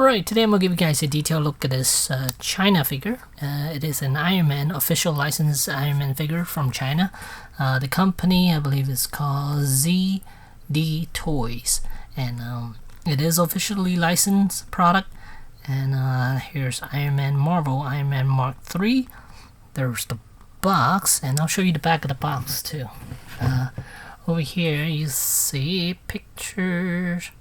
Alright, today I'm going to give you guys a detailed look at this China figure. It is an Iron Man, official licensed Iron Man figure from China. The company, I believe, is called ZD Toys. And it is officially licensed product. And here's Iron Man Marvel, Iron Man Mark III. There's the box, and I'll show you the back of the box too. Over here you see pictures.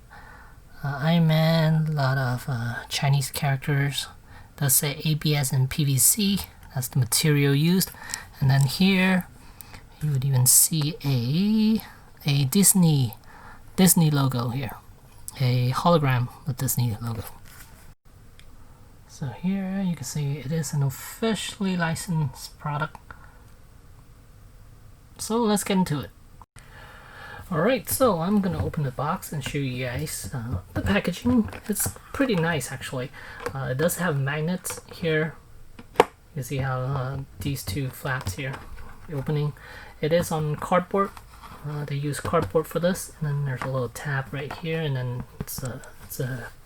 Iron Man, a lot of Chinese characters. It does say ABS and PVC. That's the material used. And then here you would even see a Disney logo here, a hologram with Disney logo. So here you can see it is an officially licensed product. So let's get into it. Alright, so I'm going to open the box and show you guys the packaging. It's pretty nice actually. It does have magnets here. You see how these two flaps here, the opening. It is on cardboard. They use cardboard for this, and then there's a little tab right here, and then it's a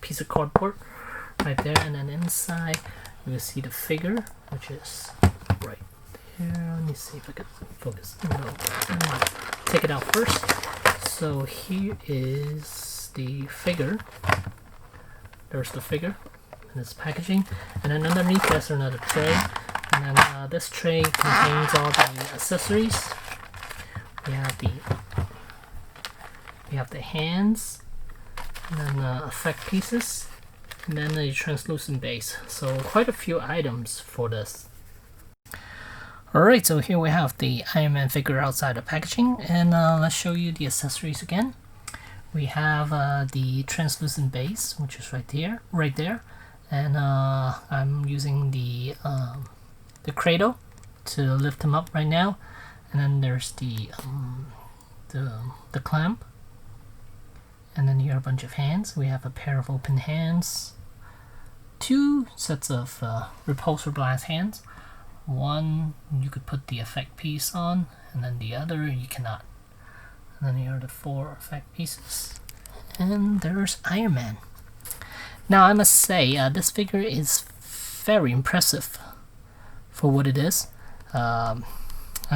piece of cardboard right there, and then inside you will see the figure, which is right there. Let me see if I can focus. No, take it out first. So here is the figure. There's the figure and its packaging, and then underneath there's another tray, and then this tray contains all the accessories. We have the hands, and then effect pieces, and then a translucent base. So quite a few items for this. Alright, so here we have the Iron Man figure outside the packaging, and let's show you the accessories again. We have the translucent base, which is right there, and I'm using the cradle to lift him up right now, and then there's the clamp, and then here are a bunch of hands. We have a pair of open hands, two sets of repulsor blast hands. One you could put the effect piece on, and then the other you cannot. And then here are the four effect pieces, and there's Iron Man. Now I must say this figure is very impressive for what it is. I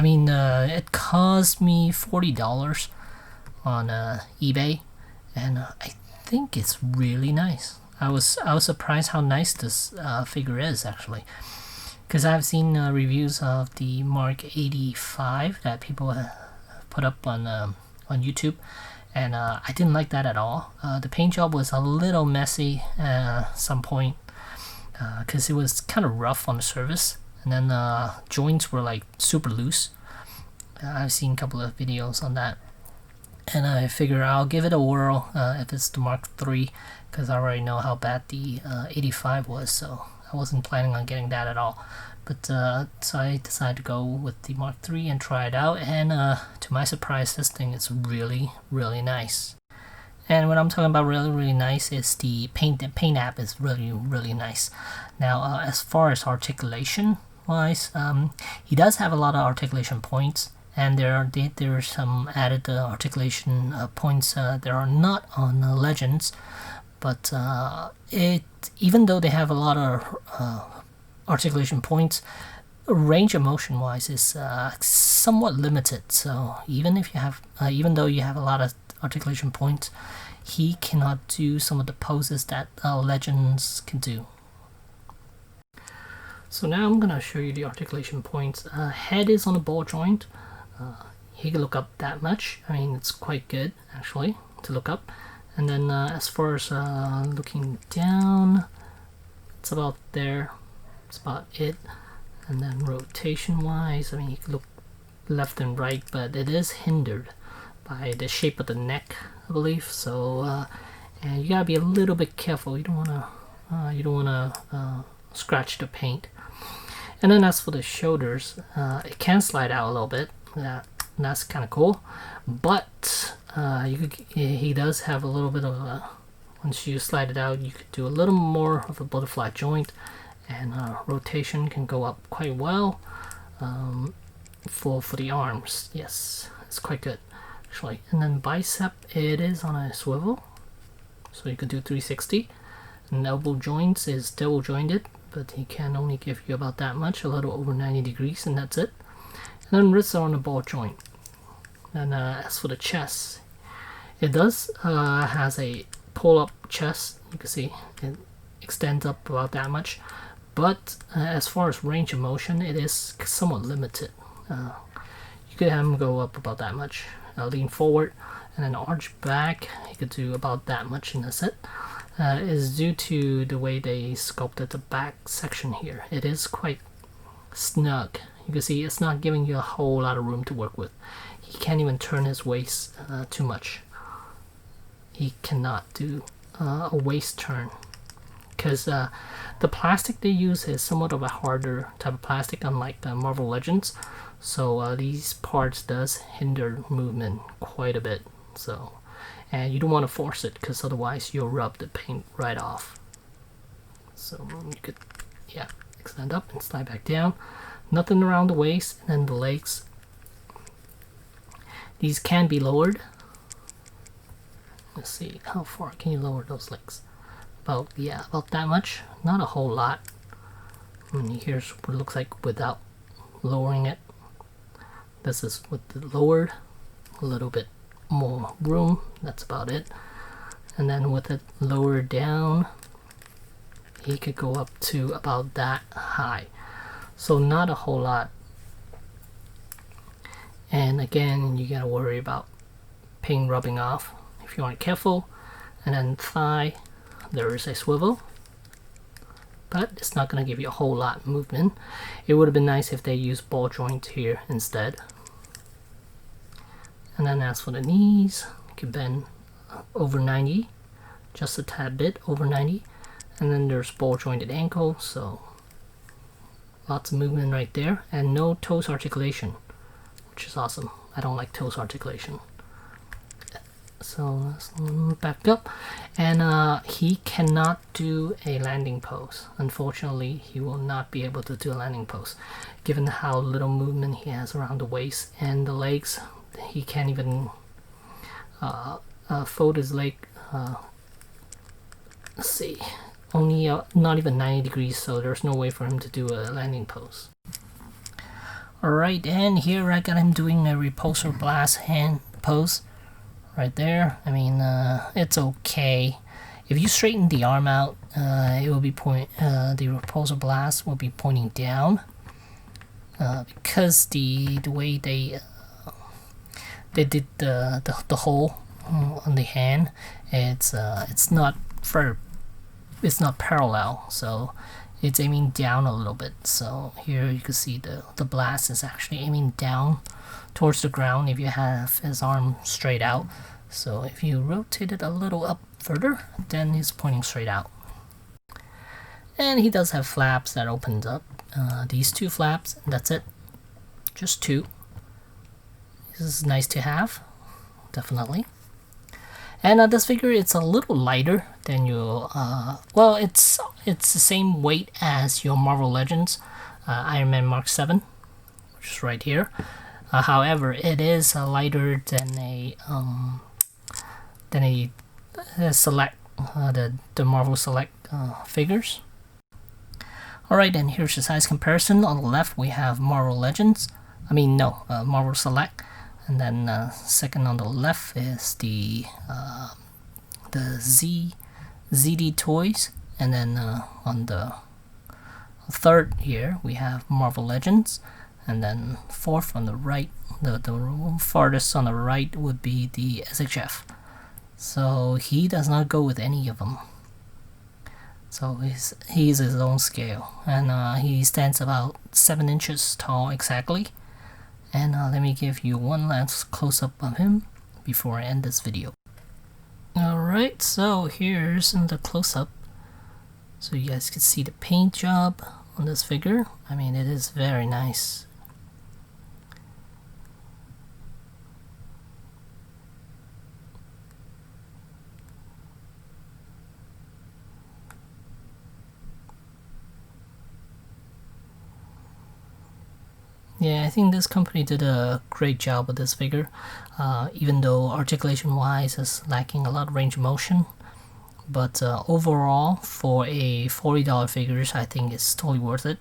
mean it cost me $40 on eBay, and I think it's really nice. I was surprised how nice this figure is actually. Because I've seen reviews of the Mark 85 that people put up on YouTube, and I didn't like that at all. The paint job was a little messy at some point because it was kind of rough on the surface, and then joints were like super loose. I've seen a couple of videos on that, and I figure I'll give it a whirl if it's the Mark III, because I already know how bad the 85 was, so I wasn't planning on getting that at all. But so I decided to go with the Mark III and try it out, and to my surprise, this thing is really, really nice. And what I'm talking about really, really nice is the paint app is really, really nice. Now as far as articulation wise, he does have a lot of articulation points, and there are some added articulation points that are not on Legends. But even though they have a lot of articulation points, range of motion wise is somewhat limited. So even though you have a lot of articulation points, he cannot do some of the poses that Legends can do. So now I'm gonna show you the articulation points. Head is on a ball joint. He can look up that much. I mean, it's quite good actually to look up. And then as far as looking down, it's about there. It's about it. And then rotation wise, I mean, you can look left and right, but it is hindered by the shape of the neck, I believe. So and you gotta be a little bit careful. You don't wanna scratch the paint. And then as for the shoulders, it can slide out a little bit. That's kind of cool, but he does have a little bit of once you slide it out, you could do a little more of a butterfly joint, and rotation can go up quite well for the arms. Yes, it's quite good actually. And then bicep, it is on a swivel, so you could do 360. And elbow joints is double jointed, but he can only give you about that much, a little over 90 degrees, and that's it. And then wrists are on a ball joint. And as for the chest, it does has a pull-up chest. You can see it extends up about that much, but as far as range of motion, it is somewhat limited. You could have him go up about that much, lean forward, and then arch back. You could do about that much in a set. Is due to the way they sculpted the back section here. It is quite snug. You can see it's not giving you a whole lot of room to work with. He can't even turn his waist too much. He cannot do a waist turn because the plastic they use is somewhat of a harder type of plastic, unlike the Marvel Legends. So these parts does hinder movement quite a bit. So, and you don't want to force it because otherwise you'll rub the paint right off. So you could, yeah, extend up and slide back down. Nothing around the waist, and then the legs. These can be lowered. Let's see, how far can you lower those legs? About, yeah, about that much. Not a whole lot. And here's what it looks like without lowering it. This is with the lowered, a little bit more room. That's about it. And then with it lowered down, he could go up to about that high. So not a whole lot. And again, you gotta worry about paint rubbing off if you aren't careful. And then thigh, there is a swivel, but it's not gonna give you a whole lot of movement. It would have been nice if they used ball joint here instead. And then as for the knees, you can bend over 90, just a tad bit over 90. And then there's ball jointed ankle, so lots of movement right there, and no toes articulation, which is awesome. I don't like toes articulation. So let's back up, and he cannot do a landing pose. Unfortunately, he will not be able to do a landing pose, given how little movement he has around the waist and the legs. He can't even fold his leg. Let's see, only not even 90 degrees, so there's no way for him to do a landing pose. Alright, and here I got him doing a Repulsor blast hand pose right there. I mean, it's okay. If you straighten the arm out, it will be the Repulsor blast will be pointing down, because the way they did the hole on the hand, it's not parallel, so it's aiming down a little bit. So here you can see the blast is actually aiming down towards the ground if you have his arm straight out. So if you rotate it a little up further, then he's pointing straight out. And he does have flaps that opens up. These two flaps, and that's it. Just two. This is nice to have, definitely. And this figure, it's a little lighter than your, well, it's the same weight as your Marvel Legends Iron Man Mark 7, which is right here. However, it is lighter than a Select, the Marvel Select figures. Alright, and here's the size comparison. On the left, we have Marvel Legends. Marvel Select. And then second on the left is the ZD Toys, and then on the third here we have Marvel Legends, and then fourth on the right, the farthest on the right would be the SHF. So he does not go with any of them. So he's his own scale, and he stands about 7 inches tall exactly. And let me give you one last close-up of him before I end this video. Alright, so here's the close-up. So you guys can see the paint job on this figure. I mean, it is very nice. Yeah, I think this company did a great job with this figure, even though articulation wise is lacking a lot of range of motion, but overall for a $40 figures, I think it's totally worth it,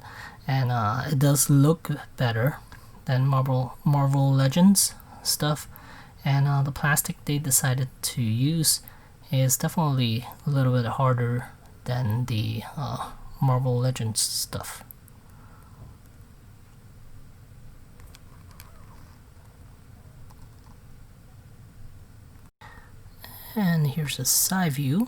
and it does look better than Marvel Legends stuff, and the plastic they decided to use is definitely a little bit harder than the Marvel Legends stuff. And here's a side view.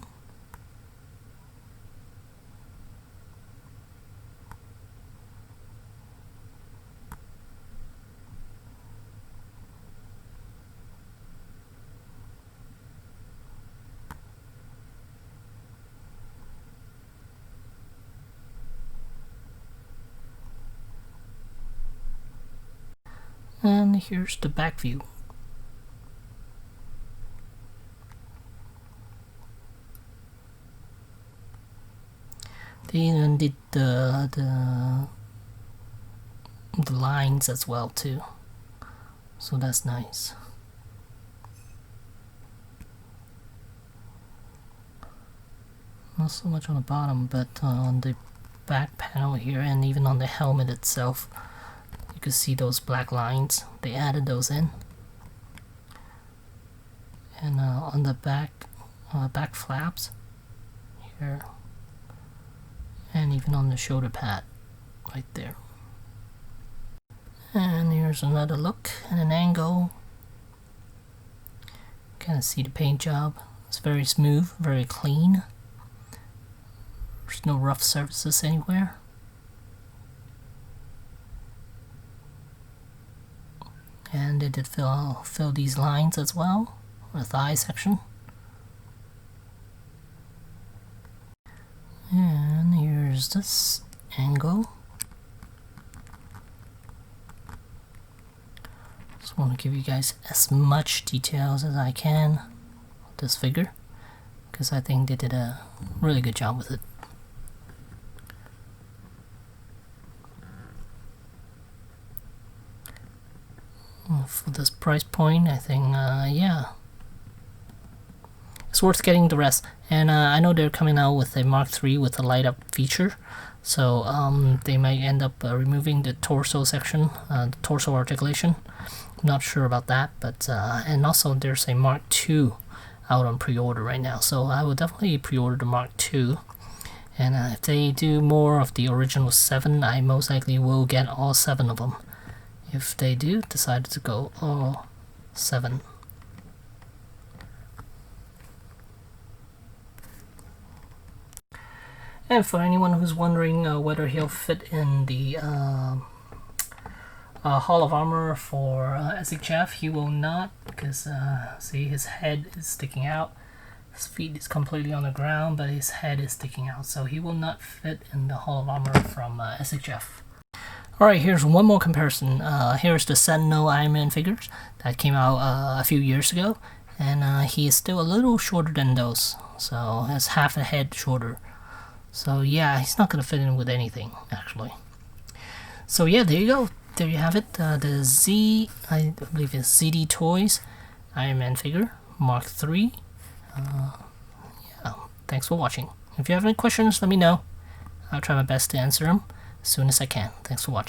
And here's the back view. They even did the lines as well too, so that's nice. Not so much on the bottom, but on the back panel here, and even on the helmet itself, you can see those black lines. They added those in, and on the back flaps here, and even on the shoulder pad right there. And here's another look and an angle. Kind of see the paint job. It's very smooth, very clean. There's no rough surfaces anywhere. And they did fill these lines as well, the thigh section. And here's this angle. Just want to give you guys as much details as I can with this figure, because I think they did a really good job with it. For this price point, I think, yeah, it's worth getting the rest. And I know they're coming out with a Mark III with a light up feature, so they might end up removing the torso section, the torso articulation. I'm not sure about that, but and also there's a Mark II out on pre-order right now, so I will definitely pre-order the Mark II. And if they do more of the original 7, I most likely will get all 7 of them. If they do decide to go all 7. And for anyone who's wondering whether he'll fit in the Hall of Armor for SHF, he will not, because see, his head is sticking out. His feet is completely on the ground, but his head is sticking out, so he will not fit in the Hall of Armor from SHF. Alright, here's one more comparison. Here's the Sentinel Iron Man figures that came out a few years ago, and he is still a little shorter than those, so has half a head shorter. So yeah, he's not going to fit in with anything, actually. So yeah, there you go. There you have it. The Z, I believe it's ZD Toys Iron Man figure, Mark III. Yeah, thanks for watching. If you have any questions, let me know. I'll try my best to answer them as soon as I can. Thanks for watching.